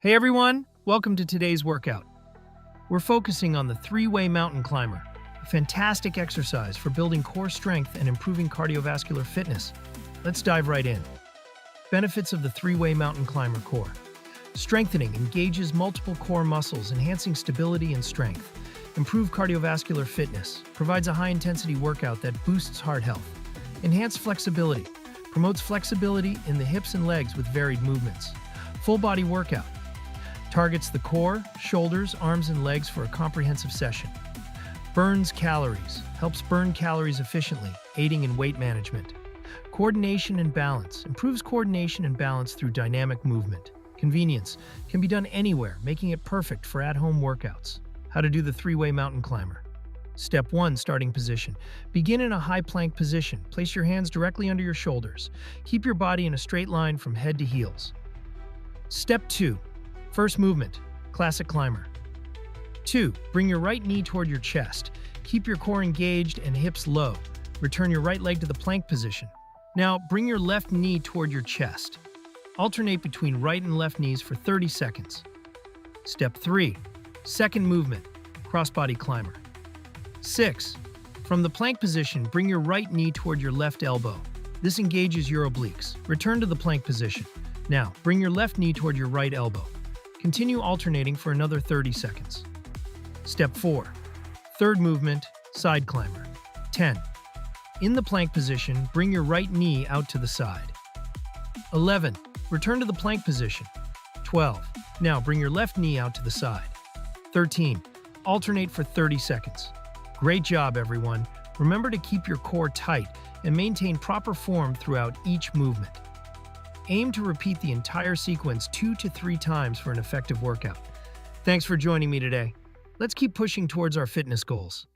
Hey everyone, welcome to today's workout. We're focusing on the three-way mountain climber, a fantastic exercise for building core strength and improving cardiovascular fitness. Let's dive right in. Benefits of the three-way mountain climber core. Strengthening engages multiple core muscles, enhancing stability and strength. Improve cardiovascular fitness, provides a high-intensity workout that boosts heart health. Enhance flexibility, promotes flexibility in the hips and legs with varied movements. Full body workout. Targets the core, shoulders, arms, and legs for a comprehensive session. Burns calories. Helps burn calories efficiently, aiding in weight management. Coordination and balance. Improves coordination and balance through dynamic movement. Convenience. Can be done anywhere, making it perfect for at-home workouts. How to do the three-way mountain climber. Step 1. Starting position. Begin in a high plank position. Place your hands directly under your shoulders. Keep your body in a straight line from head to heels. Step 2. First movement, classic climber. 2. Bring your right knee toward your chest. Keep your core engaged and hips low. Return your right leg to the plank position. Now, bring your left knee toward your chest. Alternate between right and left knees for 30 seconds. Step 3. Second movement, crossbody climber. 6. From the plank position, bring your right knee toward your left elbow. This engages your obliques. Return to the plank position. Now, bring your left knee toward your right elbow. Continue alternating for another 30 seconds. Step 4. Third movement, side climber. 10. In the plank position, bring your right knee out to the side. 11. Return to the plank position. 12. Now bring your left knee out to the side. 13. Alternate for 30 seconds. Great job, everyone. Remember to keep your core tight and maintain proper form throughout each movement. Aim to repeat the entire sequence 2 to 3 times for an effective workout. Thanks for joining me today. Let's keep pushing towards our fitness goals.